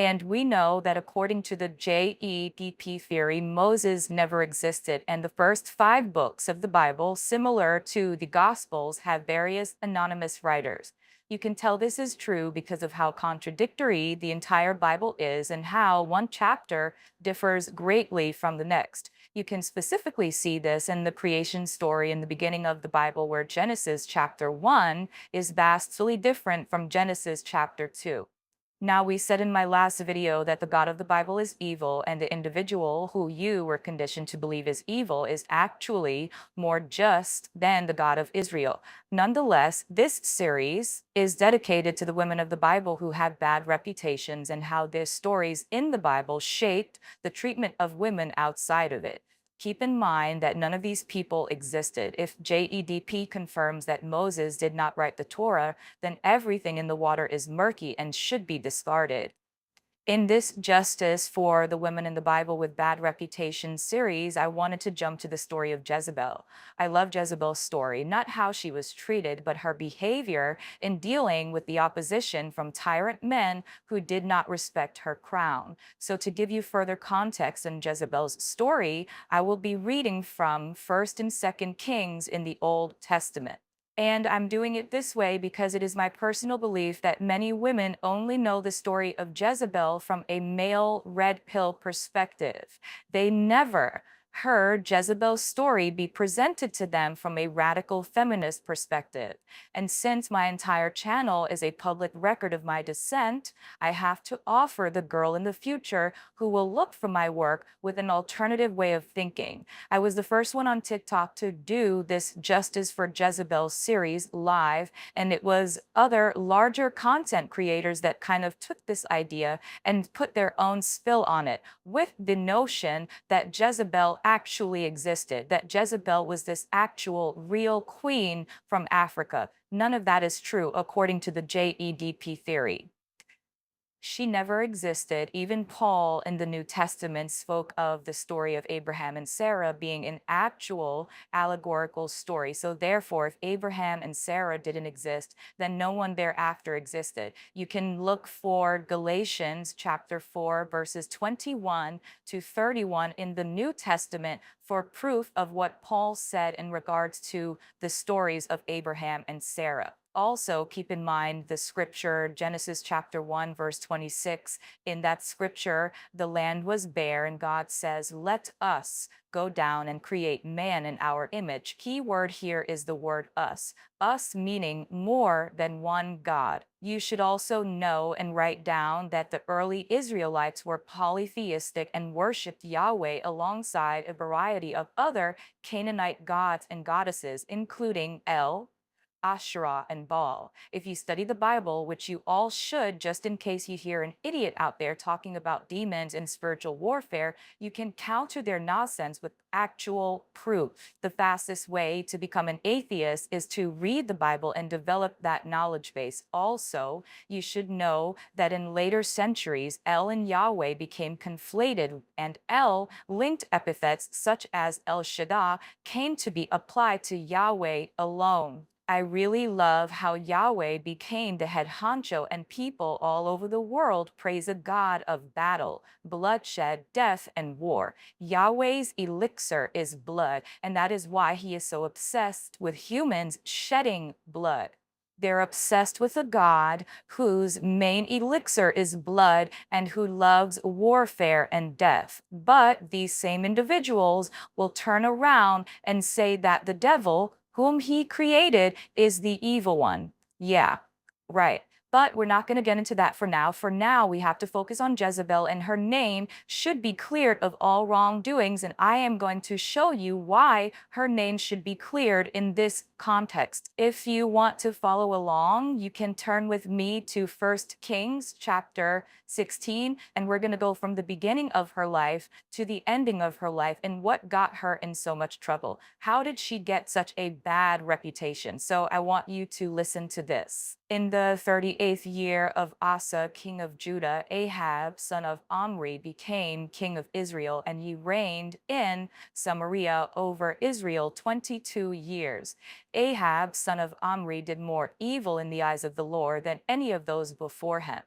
And we know that according to the JEDP theory, Moses never existed, and the first 5 books of the Bible, similar to the Gospels, have various anonymous writers. You can tell this is true because of how contradictory the entire Bible is and how one chapter differs greatly from the next. You can specifically see this in the creation story in the beginning of the Bible, where Genesis chapter 1 is vastly different from Genesis chapter 2. Now, we said in my last video that the God of the Bible is evil, and the individual who you were conditioned to believe is evil is actually more just than the God of Israel. Nonetheless, this series is dedicated to the women of the Bible who have bad reputations and how their stories in the Bible shaped the treatment of women outside of it. Keep in mind that none of these people existed. If JEDP confirms that Moses did not write the Torah, then everything in the water is murky and should be discarded. In this Justice for the Women in the Bible with Bad Reputation series, I wanted to jump to the story of Jezebel. I love Jezebel's story, not how she was treated, but her behavior in dealing with the opposition from tyrant men who did not respect her crown. So to give you further context on Jezebel's story, I will be reading from 1st and 2nd Kings in the Old Testament. And I'm doing it this way because it is my personal belief that many women only know the story of Jezebel from a male red pill perspective. They never heard Jezebel's story be presented to them from a radical feminist perspective. And since my entire channel is a public record of my descent, I have to offer the girl in the future who will look for my work with an alternative way of thinking. I was the first one on TikTok to do this Justice for Jezebel series live, and it was other larger content creators that kind of took this idea and put their own spill on it, with the notion that Jezebel actually existed, that Jezebel was this actual real queen from Africa. None of that is true according to the JEDP theory. She never existed. Even Paul in the New Testament spoke of the story of Abraham and Sarah being an actual allegorical story. So therefore, if Abraham and Sarah didn't exist, then no one thereafter existed. You can look for Galatians chapter 4, verses 21 to 31 in the New Testament for proof of what Paul said in regards to the stories of Abraham and Sarah. Also, keep in mind the scripture, Genesis chapter 1, verse 26. In that scripture, the land was bare, and God says, "Let us go down and create man in our image." Key word here is the word us. Us meaning more than one God. You should also know and write down that the early Israelites were polytheistic and worshipped Yahweh alongside a variety of other Canaanite gods and goddesses, including El, Asherah, and Baal. If you study the Bible, which you all should, just in case you hear an idiot out there talking about demons and spiritual warfare, you can counter their nonsense with actual proof. The fastest way to become an atheist is to read the Bible and develop that knowledge base. Also, you should know that in later centuries, El and Yahweh became conflated, and El linked epithets such as El Shaddai came to be applied to Yahweh alone. I really love how Yahweh became the head honcho, and people all over the world praise a God of battle, bloodshed, death, and war. Yahweh's elixir is blood, and that is why he is so obsessed with humans shedding blood. They're obsessed with a God whose main elixir is blood and who loves warfare and death. But these same individuals will turn around and say that the devil, whom he created, is the evil one. Yeah, right. But we're not going to get into that for now. For now, we have to focus on Jezebel, and her name should be cleared of all wrongdoings. And I am going to show you why her name should be cleared in this context. If you want to follow along, you can turn with me to 1st Kings chapter 16, and we're going to go from the beginning of her life to the ending of her life and what got her in so much trouble. How did she get such a bad reputation? So I want you to listen to this. In the 38th year of Asa, king of Judah, Ahab, son of Omri, became king of Israel, and he reigned in Samaria over Israel 22 years. Ahab, son of Omri, did more evil in the eyes of the Lord than any of those before him.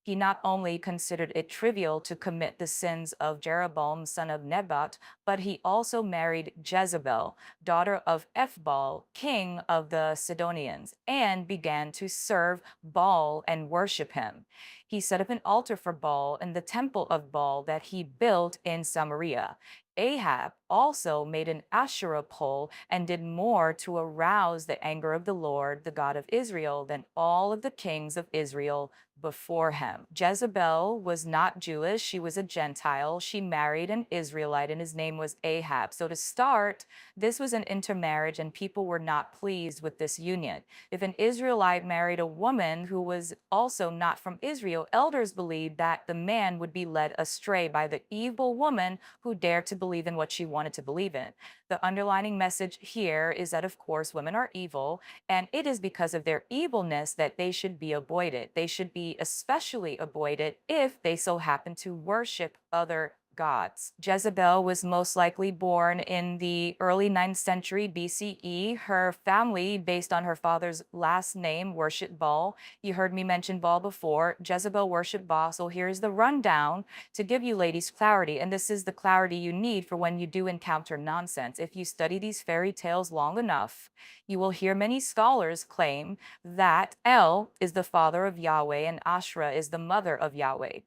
He not only considered it trivial to commit the sins of Jeroboam, son of Nebat, but he also married Jezebel, daughter of Ethbaal, king of the Sidonians, and began to serve Baal and worship him. He set up an altar for Baal in the temple of Baal that he built in Samaria. Ahab also made an Asherah pole and did more to arouse the anger of the Lord, the God of Israel, than all of the kings of Israel before him. Jezebel was not Jewish, she was a Gentile. She married an Israelite, and his name was Ahab. So to start, this was an intermarriage, and people were not pleased with this union. If an Israelite married a woman who was also not from Israel, elders believed that the man would be led astray by the evil woman who dared to believe in what she wanted to believe in. The underlining message here is that, of course, women are evil, and it is because of their evilness that they should be avoided. They should be especially avoided if they so happen to worship other gods. Jezebel was most likely born in the early 9th century BCE. Her family, based on her father's last name, worshiped Baal. You heard me mention Baal before. Jezebel worshiped Baal. So here's the rundown to give you ladies clarity. And this is the clarity you need for when you do encounter nonsense. If you study these fairy tales long enough, you will hear many scholars claim that El is the father of Yahweh and Asherah is the mother of Yahweh.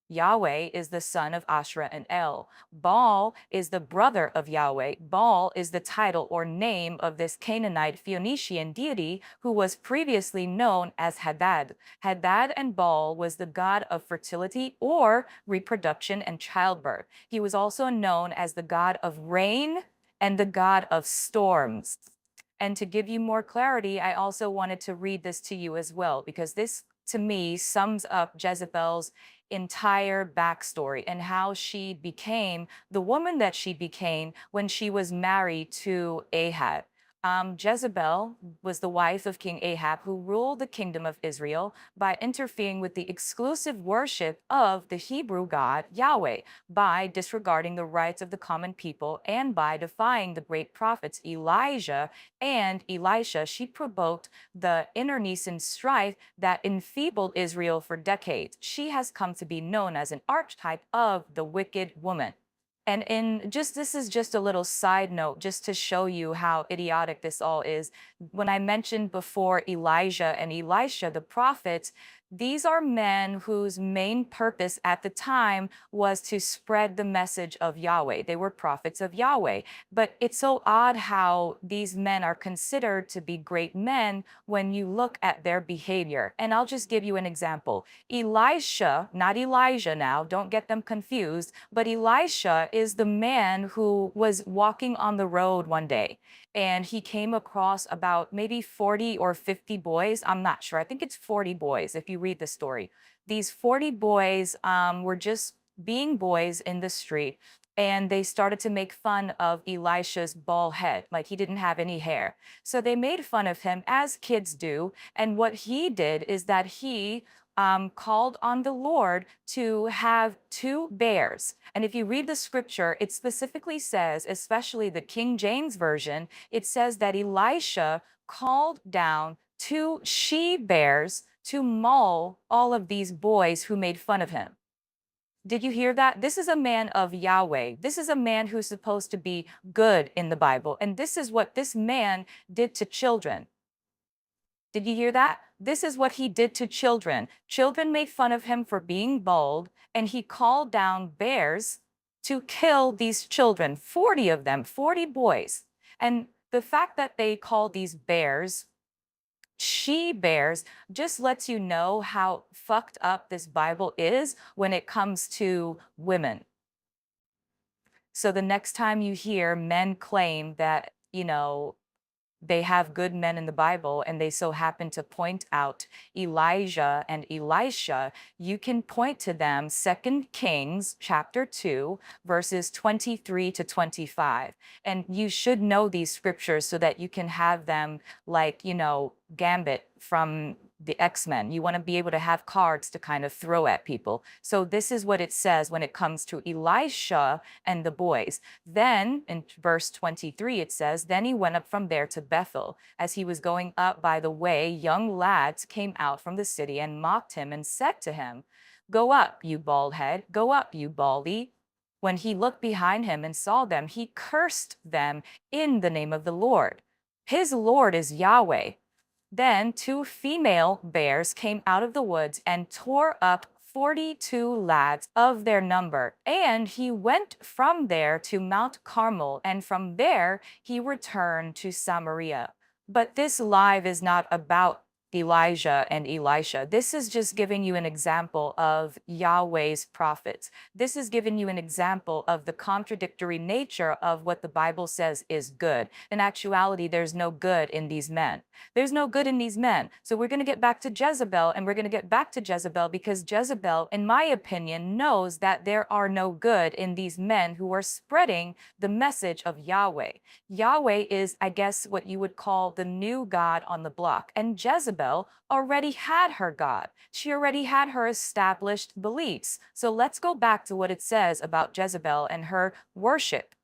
Yahweh is the son of Asherah and El. Baal is the brother of Yahweh. Baal is the title or name of this Canaanite Phoenician deity who was previously known as Hadad. Hadad and Baal was the god of fertility or reproduction and childbirth. He was also known as the god of rain and the god of storms. And to give you more clarity, I also wanted to read this to you as well, because this, to me, sums up Jezebel's entire backstory and how she became the woman that she became when she was married to Ahab. Jezebel was the wife of King Ahab, who ruled the kingdom of Israel by interfering with the exclusive worship of the Hebrew God Yahweh, by disregarding the rights of the common people, and by defying the great prophets Elijah and Elisha. She provoked the internecine strife that enfeebled Israel for decades. She has come to be known as an archetype of the wicked woman. And this is just a little side note, just to show you how idiotic this all is. When I mentioned before Elijah and Elisha, the prophets, these are men whose main purpose at the time was to spread the message of Yahweh. They were prophets of Yahweh. But it's so odd how these men are considered to be great men when you look at their behavior. And I'll just give you an example. Elisha, not Elijah now, don't get them confused, but Elisha is the man who was walking on the road one day, and he came across about maybe 40 or 50 boys. I'm not sure. I think it's 40 boys if you read the story. These 40 boys were just being boys in the street, and they started to make fun of Elisha's bald head, like he didn't have any hair. So they made fun of him, as kids do. And what he did is that he called on the Lord to have two bears. And if you read the scripture, it specifically says, especially the King James Version, it says that Elisha called down two she bears to maul all of these boys who made fun of him. Did you hear that? This is a man of Yahweh. This is a man who's supposed to be good in the Bible. And this is what this man did to children. Did you hear that? This is what he did to children. Children made fun of him for being bald, and he called down bears to kill these children, 40 of them, 40 boys. And the fact that they call these bears she bears just lets you know how fucked up this Bible is when it comes to women. So the next time you hear men claim that, they have good men in the Bible, and they so happen to point out Elijah and Elisha, you can point to them, 2 Kings chapter 2, verses 23 to 25. And you should know these scriptures so that you can have them like, Gambit from the X-Men. You want to be able to have cards to kind of throw at people. So this is what it says when it comes to Elisha and the boys. Then in verse 23, it says, "Then he went up from there to Bethel. As he was going up by the way, young lads came out from the city and mocked him and said to him, "Go up, you bald head, go up, you baldy." When he looked behind him and saw them, he cursed them in the name of the Lord. His Lord is Yahweh. Then two female bears came out of the woods and tore up 42 lads of their number. And he went from there to Mount Carmel, and from there he returned to Samaria. But this live is not about Elijah and Elisha. This is just giving you an example of Yahweh's prophets. This is giving you an example of the contradictory nature of what the Bible says is good. In actuality, there's no good in these men. There's no good in these men. So we're going to get back to Jezebel, and we're going to get back to Jezebel because Jezebel, in my opinion, knows that there are no good in these men who are spreading the message of Yahweh. Yahweh is, I guess, what you would call the new God on the block. And Jezebel already had her God. She already had her established beliefs. So let's go back to what it says about Jezebel and her worship.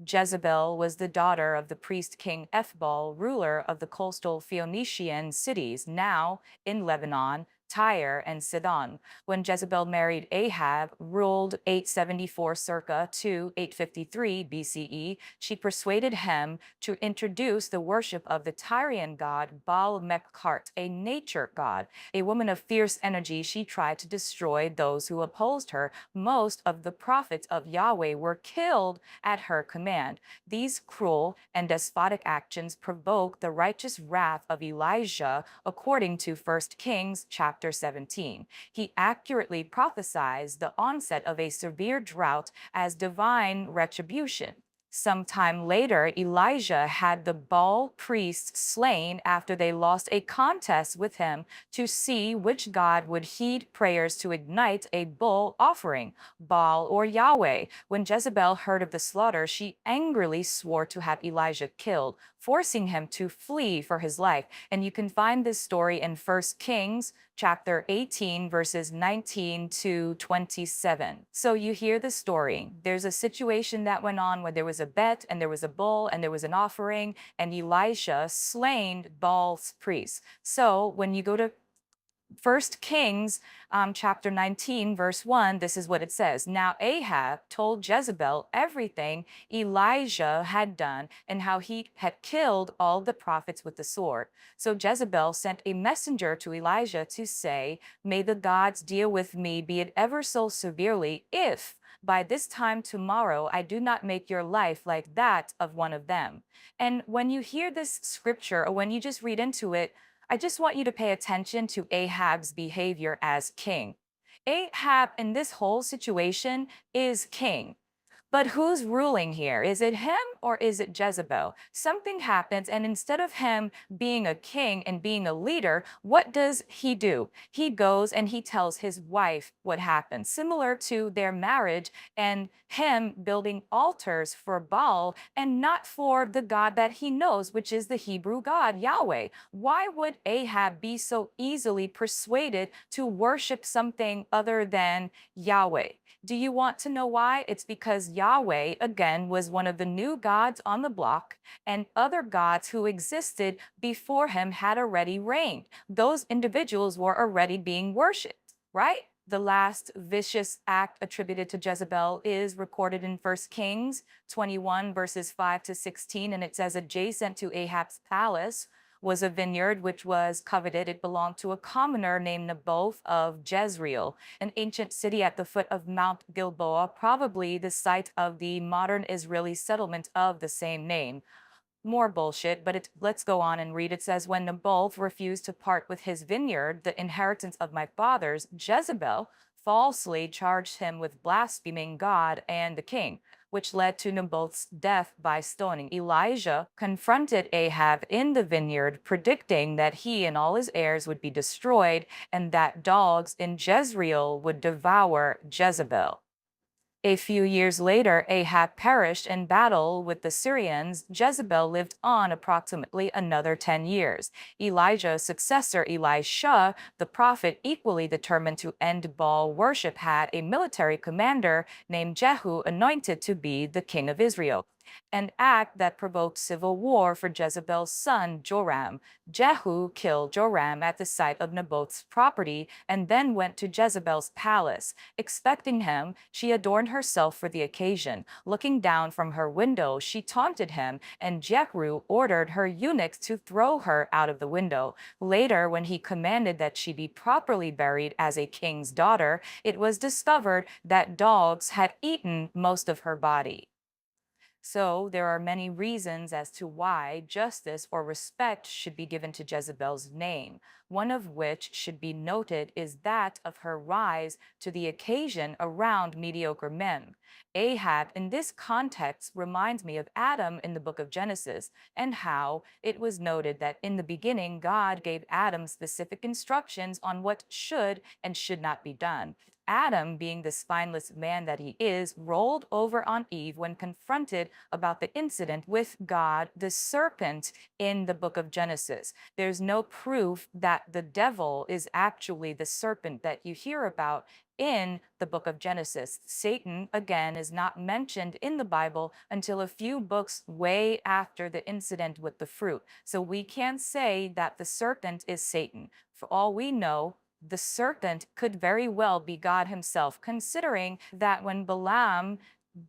Jezebel was the daughter of the priest king Ethbal, ruler of the coastal Phoenician cities, now in Lebanon, Tyre, and Sidon. When Jezebel married Ahab, ruled 874 circa to 853 BCE, she persuaded him to introduce the worship of the Tyrian god Baal-Mechart, a nature god. A woman of fierce energy, she tried to destroy those who opposed her. Most of the prophets of Yahweh were killed at her command. These cruel and despotic actions provoked the righteous wrath of Elijah, according to 1 Kings chapter 17. He accurately prophesied the onset of a severe drought as divine retribution. Sometime later, Elijah had the Baal priests slain after they lost a contest with him to see which god would heed prayers to ignite a bull offering, Baal or Yahweh. When Jezebel heard of the slaughter, she angrily swore to have Elijah killed, forcing him to flee for his life. And you can find this story in 1 Kings chapter 18, verses 19 to 27. So you hear the story. There's a situation that went on where there was a bet and there was a bull and there was an offering, and Elisha slain Baal's priests. So when you go to 1 Kings chapter 19, verse 1, this is what it says. Now Ahab told Jezebel everything Elijah had done and how he had killed all the prophets with the sword. So Jezebel sent a messenger to Elijah to say, "May the gods deal with me, be it ever so severely, if by this time tomorrow I do not make your life like that of one of them." And when you hear this scripture, or when you just read into it, I just want you to pay attention to Ahab's behavior as king. Ahab in this whole situation is king. But who's ruling here? Is it him or is it Jezebel? Something happens, and instead of him being a king and being a leader, what does he do? He goes and he tells his wife what happened, similar to their marriage and him building altars for Baal and not for the God that he knows, which is the Hebrew God, Yahweh. Why would Ahab be so easily persuaded to worship something other than Yahweh? Do you want to know why? It's because Yahweh, again, was one of the new gods on the block, and other gods who existed before him had already reigned. Those individuals were already being worshipped, right? The last vicious act attributed to Jezebel is recorded in 1 Kings 21, verses 5 to 16, and it says, adjacent to Ahab's palace was a vineyard which was coveted. It belonged to a commoner named Naboth of Jezreel, an ancient city at the foot of Mount Gilboa, probably the site of the modern Israeli settlement of the same name. More bullshit, but let's go on and read. It says, when Naboth refused to part with his vineyard, the inheritance of my fathers, Jezebel falsely charged him with blaspheming God and the king, which led to Naboth's death by stoning. Elijah confronted Ahab in the vineyard, predicting that he and all his heirs would be destroyed and that dogs in Jezreel would devour Jezebel. A few years later, Ahab perished in battle with the Syrians. Jezebel lived on approximately another 10 years. Elijah's successor, Elisha, the prophet equally determined to end Baal worship, had a military commander named Jehu anointed to be the king of Israel. an act that provoked civil war for Jezebel's son Joram. Jehu killed Joram at the site of Naboth's property and then went to Jezebel's palace. Expecting him, she adorned herself for the occasion. Looking down from her window, she taunted him, and Jehu ordered her eunuchs to throw her out of the window. Later, when he commanded that she be properly buried as a king's daughter, it was discovered that dogs had eaten most of her body. So there are many reasons as to why justice or respect should be given to Jezebel's name. One of which should be noted is that of her rise to the occasion around mediocre men. Ahab in this context reminds me of Adam in the book of Genesis, and how it was noted that in the beginning God gave Adam specific instructions on what should and should not be done. Adam, being the spineless man that he is, rolled over on Eve when confronted about the incident with God, the serpent, in the book of Genesis. There's no proof that the devil is actually the serpent that you hear about in the book of Genesis. Satan, again, is not mentioned in the Bible until a few books way after the incident with the fruit. So we can't say that the serpent is Satan. For all we know, the serpent could very well be God himself, considering that when Balaam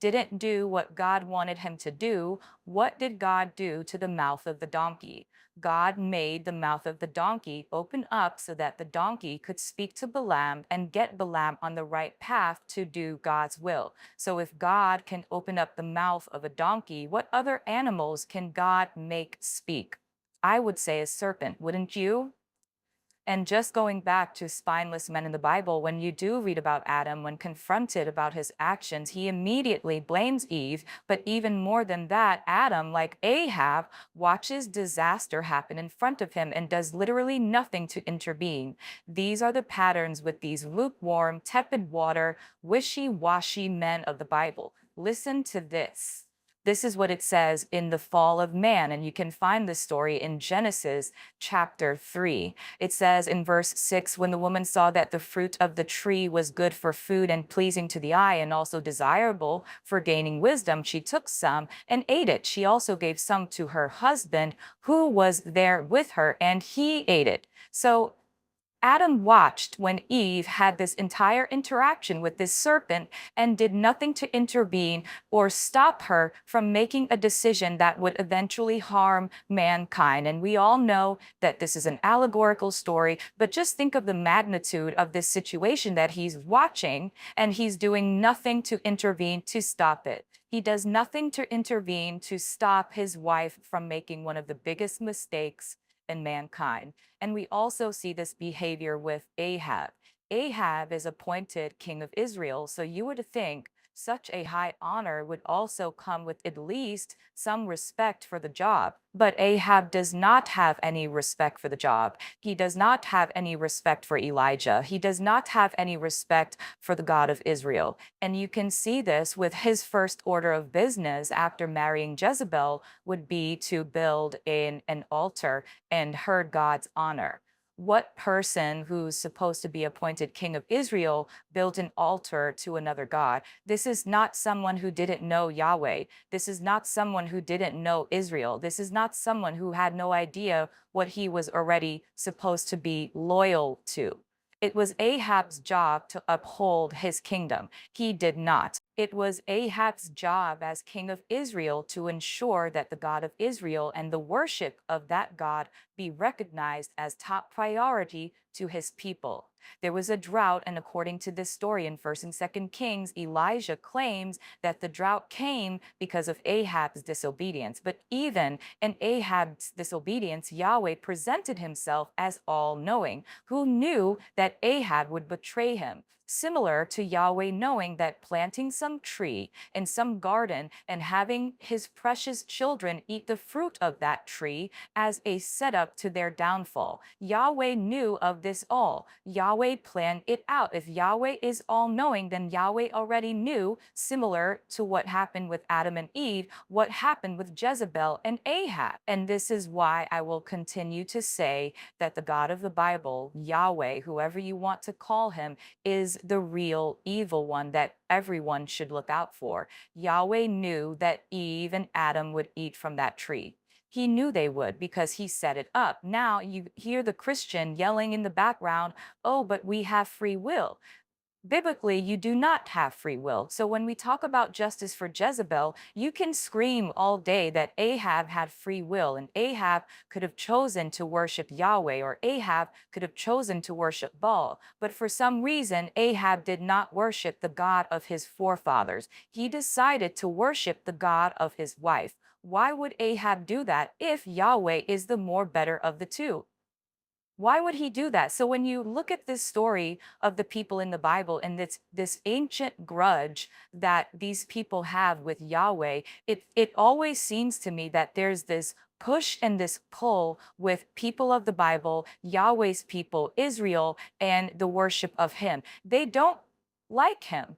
didn't do what God wanted him to do, what did God do to the mouth of the donkey? God made the mouth of the donkey open up so that the donkey could speak to Balaam and get Balaam on the right path to do God's will. So if God can open up the mouth of a donkey, what other animals can God make speak? I would say a serpent, wouldn't you? And just going back to spineless men in the Bible, when you do read about Adam, when confronted about his actions, he immediately blames Eve. But even more than that, Adam, like Ahab, watches disaster happen in front of him and does literally nothing to intervene. These are the patterns with these lukewarm, tepid water, wishy-washy men of the Bible. Listen to this. This is what it says in the fall of man, and you can find this story in Genesis chapter 3. It says in verse 6, when the woman saw that the fruit of the tree was good for food and pleasing to the eye and also desirable for gaining wisdom, she took some and ate it. She also gave some to her husband who was there with her, and he ate it. So Adam watched when Eve had this entire interaction with this serpent and did nothing to intervene or stop her from making a decision that would eventually harm mankind. And we all know that this is an allegorical story, but just think of the magnitude of this situation that he's watching, and he's doing nothing to intervene to stop it. He does nothing to intervene to stop his wife from making one of the biggest mistakes in mankind. And we also see this behavior with Ahab. Ahab is appointed king of Israel, so you would think such a high honor would also come with at least some respect for the job. But Ahab does not have any respect for the job. He does not have any respect for Elijah. He does not have any respect for the God of Israel. And you can see this with his first order of business after marrying Jezebel would be to build an altar and herd God's honor. What person who's supposed to be appointed king of Israel built an altar to another god? This is not someone who didn't know Yahweh. This is not someone who didn't know Israel. This is not someone who had no idea what he was already supposed to be loyal to. It was Ahab's job to uphold his kingdom. He did not. It was Ahab's job as king of Israel to ensure that the God of Israel and the worship of that God be recognized as top priority to his people. There was a drought, and according to this story in 1st and 2nd Kings, Elijah claims that the drought came because of Ahab's disobedience. But even in Ahab's disobedience, Yahweh presented himself as all-knowing, who knew that Ahab would betray him. Similar to Yahweh knowing that planting some tree in some garden and having his precious children eat the fruit of that tree as a setup to their downfall. Yahweh knew of this all. Yahweh planned it out. If Yahweh is all-knowing, then Yahweh already knew, similar to what happened with Adam and Eve, what happened with Jezebel and Ahab. And this is why I will continue to say that the God of the Bible, Yahweh, whoever you want to call him, is the real evil one that everyone should look out for. Yahweh knew that Eve and Adam would eat from that tree. He knew they would because he set it up. Now you hear the Christian yelling in the background, oh, but we have free will. Biblically, you do not have free will. So when we talk about justice for Jezebel, you can scream all day that Ahab had free will and Ahab could have chosen to worship Yahweh or Ahab could have chosen to worship Baal. But for some reason, Ahab did not worship the God of his forefathers. He decided to worship the God of his wife. Why would Ahab do that if Yahweh is the more better of the two? Why would he do that? So when you look at this story of the people in the Bible and this ancient grudge that these people have with Yahweh, it always seems to me that there's this push and this pull with people of the Bible, Yahweh's people, Israel, and the worship of him. They don't like him.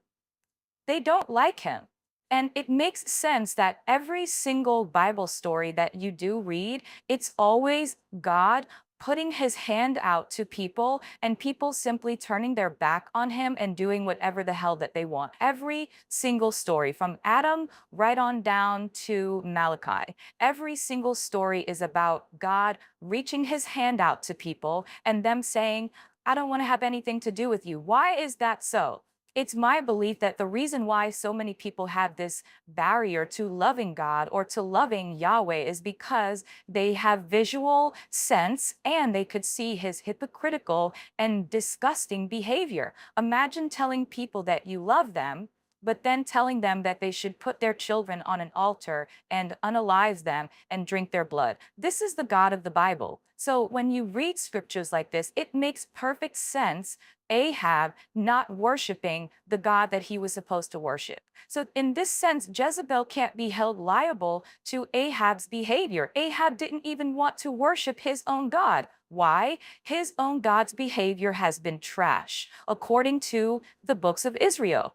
They don't like him. And it makes sense that every single Bible story that you do read, it's always God putting his hand out to people and people simply turning their back on him and doing whatever the hell that they want. Every single story from Adam right on down to Malachi, every single story is about God reaching his hand out to people and them saying, I don't want to have anything to do with you. Why is that so? It's my belief that the reason why so many people have this barrier to loving God or to loving Yahweh is because they have visual sense and they could see his hypocritical and disgusting behavior. Imagine telling people that you love them, but then telling them that they should put their children on an altar and unalive them and drink their blood. This is the God of the Bible. So when you read scriptures like this, it makes perfect sense Ahab not worshiping the God that he was supposed to worship. So in this sense, Jezebel can't be held liable to Ahab's behavior. Ahab didn't even want to worship his own God. Why? His own God's behavior has been trash, according to the books of Israel.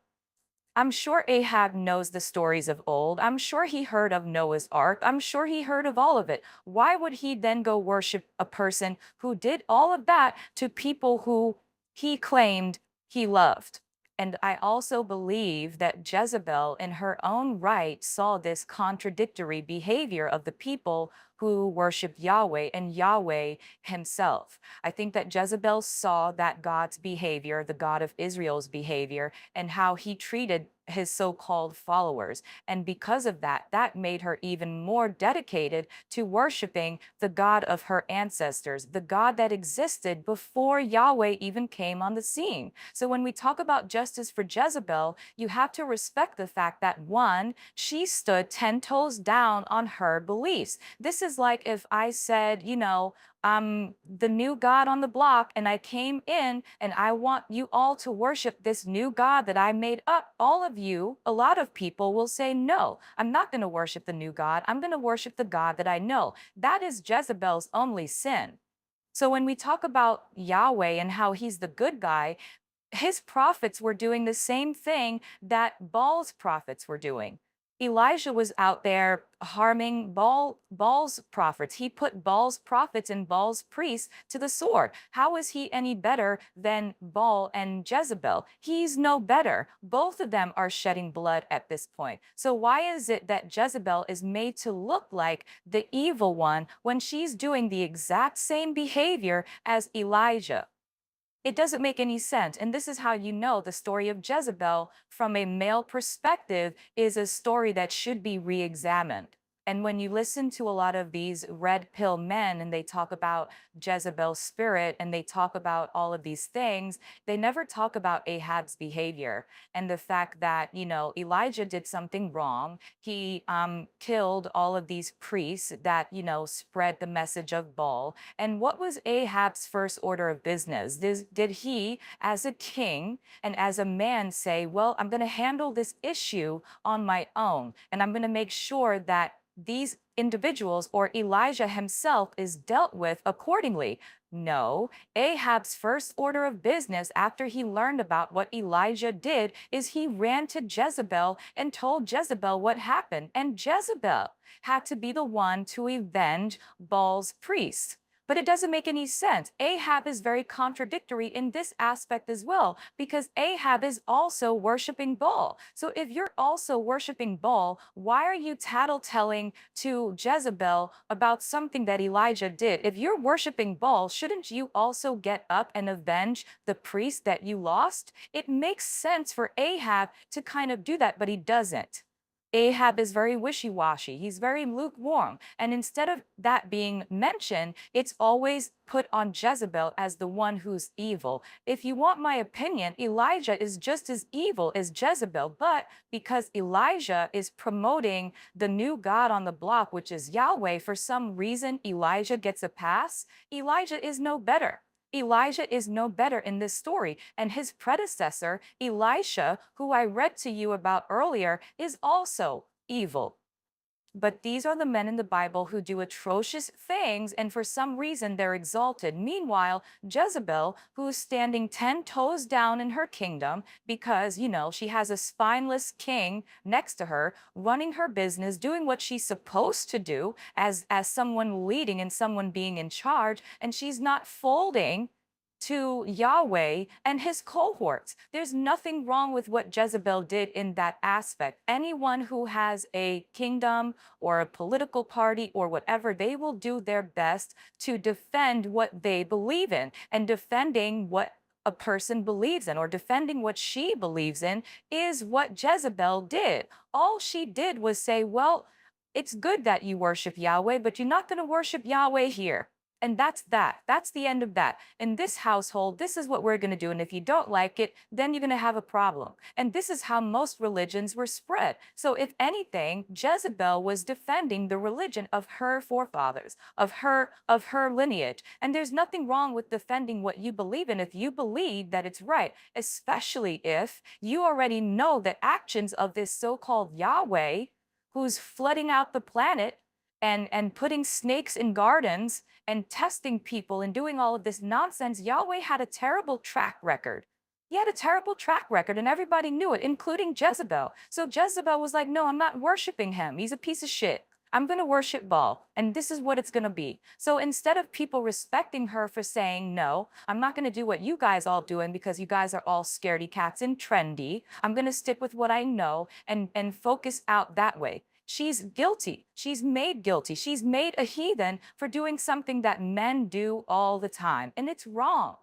I'm sure Ahab knows the stories of old. I'm sure he heard of Noah's Ark. I'm sure he heard of all of it. Why would he then go worship a person who did all of that to people who he claimed he loved? And I also believe that Jezebel, in her own right, saw this contradictory behavior of the people who worshiped Yahweh and Yahweh himself. I think that Jezebel saw that God's behavior, the God of Israel's behavior, and how he treated his so-called followers. And because of that, that made her even more dedicated to worshiping the God of her ancestors, the God that existed before Yahweh even came on the scene. So when we talk about justice for Jezebel, you have to respect the fact that, one, she stood 10 toes down on her beliefs. This is like if I said, I'm the new God on the block and I came in and I want you all to worship this new God that I made up. All of you, a lot of people will say, no, I'm not going to worship the new God. I'm going to worship the God that I know. That is Jezebel's only sin. So when we talk about Yahweh and how he's the good guy, his prophets were doing the same thing that Baal's prophets were doing. Elijah was out there harming Baal's prophets. He put Baal's prophets and Baal's priests to the sword. How is he any better than Baal and Jezebel? He's no better. Both of them are shedding blood at this point. So why is it that Jezebel is made to look like the evil one when she's doing the exact same behavior as Elijah? It doesn't make any sense. And this is how you know the story of Jezebel from a male perspective is a story that should be re-examined. And when you listen to a lot of these red pill men and they talk about Jezebel's spirit and they talk about all of these things, they never talk about Ahab's behavior and the fact that, Elijah did something wrong. He killed all of these priests that, spread the message of Baal. And what was Ahab's first order of business? Did he, as a king and as a man, say, well, I'm going to handle this issue on my own and I'm going to make sure that these individuals or Elijah himself is dealt with accordingly? No, Ahab's first order of business after he learned about what Elijah did is he ran to Jezebel and told Jezebel what happened. And Jezebel had to be the one to avenge Baal's priests. But it doesn't make any sense. Ahab is very contradictory in this aspect as well, because Ahab is also worshiping Baal. So if you're also worshiping Baal, why are you tattletelling to Jezebel about something that Elijah did? If you're worshiping Baal, shouldn't you also get up and avenge the priest that you lost? It makes sense for Ahab to kind of do that, but he doesn't. Ahab is very wishy-washy. He's very lukewarm. And instead of that being mentioned, it's always put on Jezebel as the one who's evil. If you want my opinion, Elijah is just as evil as Jezebel, but because Elijah is promoting the new God on the block, which is Yahweh, for some reason Elijah gets a pass. Elijah is no better. Elijah is no better in this story, and his predecessor, Elisha, who I read to you about earlier, is also evil. But these are the men in the Bible who do atrocious things, and for some reason they're exalted. Meanwhile, Jezebel, who's standing 10 toes down in her kingdom because, she has a spineless king next to her, running her business, doing what she's supposed to do as someone leading and someone being in charge, and she's not folding to Yahweh and his cohorts. There's nothing wrong with what Jezebel did in that aspect. Anyone who has a kingdom or a political party or whatever, they will do their best to defend what they believe in. And defending what a person believes in or defending what she believes in is what Jezebel did. All she did was say, well, it's good that you worship Yahweh, but you're not going to worship Yahweh here. And that's that. That's the end of that. In this household, this is what we're going to do. And if you don't like it, then you're going to have a problem. And this is how most religions were spread. So if anything, Jezebel was defending the religion of her forefathers, of her lineage. And there's nothing wrong with defending what you believe in if you believe that it's right, especially if you already know that actions of this so-called Yahweh, who's flooding out the planet and putting snakes in gardens and testing people and doing all of this nonsense, Yahweh had a terrible track record. He had a terrible track record and everybody knew it, including Jezebel. So Jezebel was like, no, I'm not worshiping him. He's a piece of shit. I'm going to worship Baal, and this is what it's going to be. So instead of people respecting her for saying, no, I'm not going to do what you guys all doing because you guys are all scaredy cats and trendy. I'm going to stick with what I know and focus out that way. She's guilty. She's made guilty. She's made a heathen for doing something that men do all the time. And it's wrong.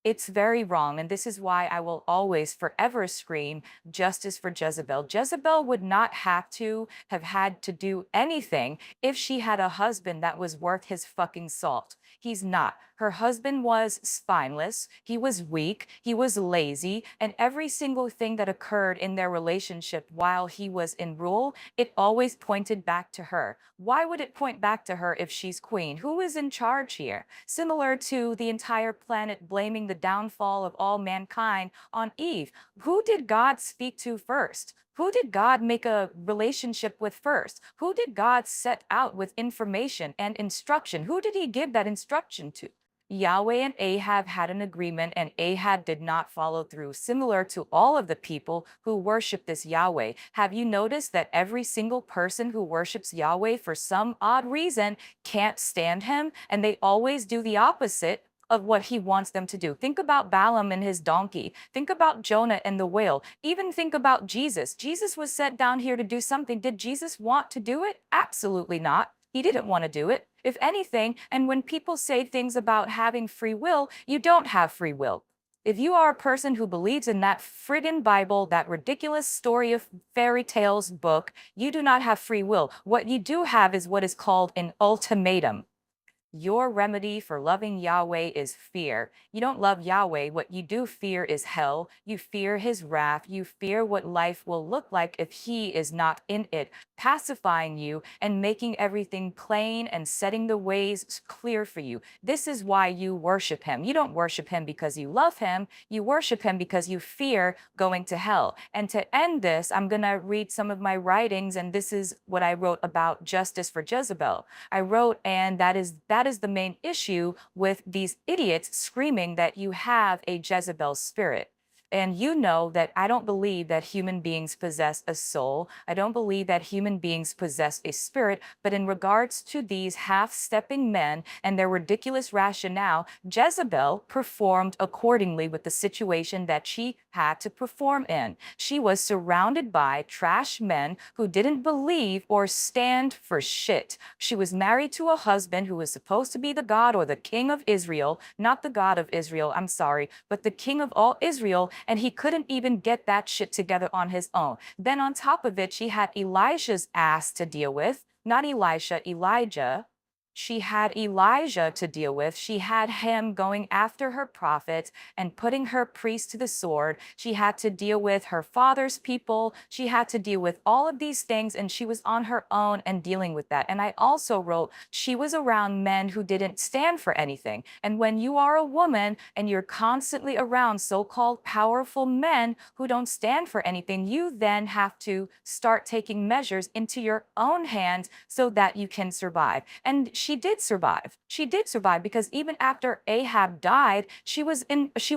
It's very wrong, and this is why I will always forever scream justice for Jezebel. Jezebel would not have had to do anything if she had a husband that was worth his fucking salt. He's not. Her husband was spineless, he was weak, he was lazy, and every single thing that occurred in their relationship while he was in rule, it always pointed back to her. Why would it point back to her if she's queen? Who is in charge here? Similar to the entire planet blaming the downfall of all mankind on Eve. Who did God speak to first? Who did God make a relationship with first? Who did God set out with information and instruction? Who did he give that instruction to? Yahweh and Ahab had an agreement, and Ahab did not follow through, similar to all of the people who worship this Yahweh. Have you noticed that every single person who worships Yahweh for some odd reason can't stand him, and they always do the opposite of what he wants them to do? Think about Balaam and his donkey. Think about Jonah and the whale. Even think about Jesus. Jesus was sent down here to do something. Did Jesus want to do it? Absolutely not. He didn't want to do it. If anything, and when people say things about having free will, you don't have free will. If you are a person who believes in that friggin' Bible, that ridiculous story of fairy tales book, you do not have free will. What you do have is what is called an ultimatum. Your remedy for loving Yahweh is fear. You don't love Yahweh. What you do fear is hell. You fear his wrath. You fear what life will look like if he is not in it, pacifying you and making everything plain and setting the ways clear for you. This is why you worship him. You don't worship him because you love him. You worship him because you fear going to hell. And to end this, I'm going to read some of my writings, and this is what I wrote about justice for Jezebel. I wrote, and that is the main issue with these idiots screaming that you have a Jezebel spirit. And you know that I don't believe that human beings possess a soul. I don't believe that human beings possess a spirit. But in regards to these half-stepping men and their ridiculous rationale, Jezebel performed accordingly with the situation that she had to perform in. She was surrounded by trash men who didn't believe or stand for shit. She was married to a husband who was supposed to be the God or the king of Israel, not the God of Israel, I'm sorry, but the king of all Israel, and he couldn't even get that shit together on his own. Then on top of it, she had Elijah's ass to deal with, not Elisha, Elijah. She had Elijah to deal with. She had him going after her prophets and putting her priests to the sword. She had to deal with her father's people. She had to deal with all of these things, and she was on her own and dealing with that. And I also wrote, she was around men who didn't stand for anything. And when you are a woman and you're constantly around so-called powerful men who don't stand for anything, you then have to start taking measures into your own hands so that you can survive. And she did survive. She did survive because even after Ahab died, she was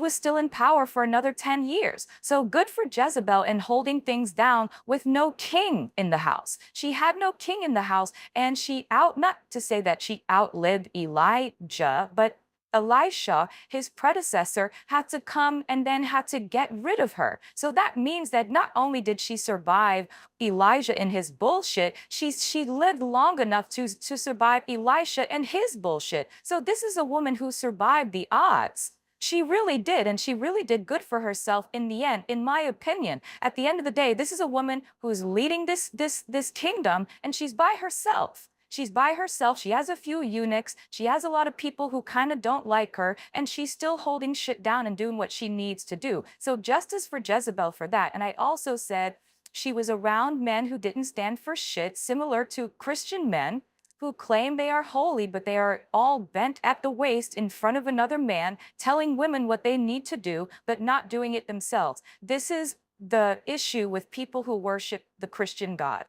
still in power for another 10 years. So good for Jezebel in holding things down with no king in the house. She had no king in the house, and not to say that she outlived Elijah, but Elisha, his predecessor, had to come and then had to get rid of her. So that means that not only did she survive Elijah in his bullshit, she lived long enough to survive Elisha and his bullshit. So this is a woman who survived the odds. She really did, and she really did good for herself in the end, in my opinion. At the end of the day, this is a woman who's leading this kingdom, and she's by herself. She's by herself. She has a few eunuchs. She has a lot of people who kind of don't like her, and she's still holding shit down and doing what she needs to do. So justice for Jezebel for that. And I also said she was around men who didn't stand for shit, similar to Christian men who claim they are holy, but they are all bent at the waist in front of another man, telling women what they need to do, but not doing it themselves. This is the issue with people who worship the Christian God.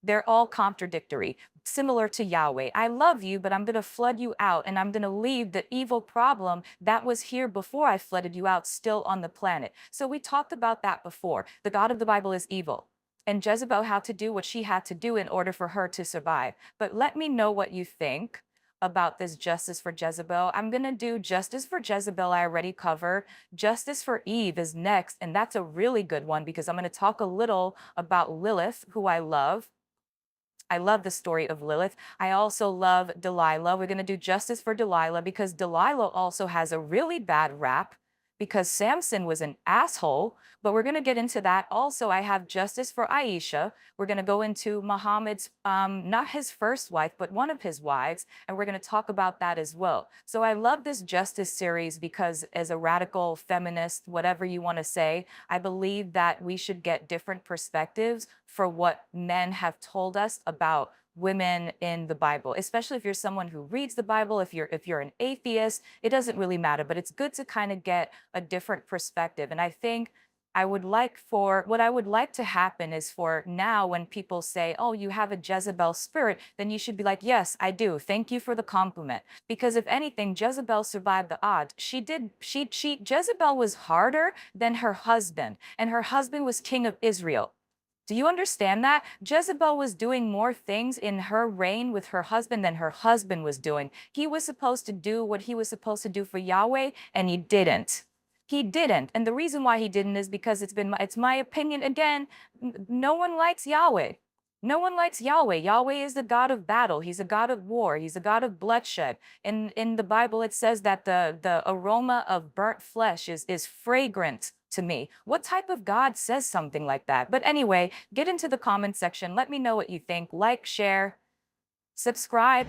They're all contradictory, similar to Yahweh. I love you, but I'm going to flood you out, and I'm going to leave the evil problem that was here before I flooded you out still on the planet. So we talked about that before. The God of the Bible is evil, and Jezebel had to do what she had to do in order for her to survive. But let me know what you think about this justice for Jezebel. I'm going to do justice for Jezebel. I already covered. Justice for Eve is next, and that's a really good one because I'm going to talk a little about Lilith, who I love. I love the story of Lilith. I also love Delilah. We're going to do justice for Delilah because Delilah also has a really bad rap because Samson was an asshole, but we're going to get into that. Also, I have justice for Aisha. We're going to go into Muhammad's, not his first wife, but one of his wives, and we're going to talk about that as well. So I love this justice series because as a radical feminist, whatever you want to say, I believe that we should get different perspectives for what men have told us about women in the Bible, especially if you're someone who reads the Bible. If you're an atheist, it doesn't really matter, but it's good to kind of get a different perspective. And I think what I would like to happen is for now when people say, oh, you have a Jezebel spirit, then you should be like, yes, I do. Thank you for the compliment. Because if anything, Jezebel survived the odds. Jezebel was harder than her husband, and her husband was king of Israel. Do you understand that? Jezebel was doing more things in her reign with her husband than her husband was doing. He was supposed to do what he was supposed to do for Yahweh, and he didn't. He didn't. And the reason why he didn't is because it's my opinion. Again, no one likes Yahweh. No one likes Yahweh. Yahweh is the God of battle. He's a God of war. He's a God of bloodshed. In the Bible, it says that the aroma of burnt flesh is fragrant to me. What type of God says something like that? But anyway, get into the comment section. Let me know what you think. Like, share, subscribe.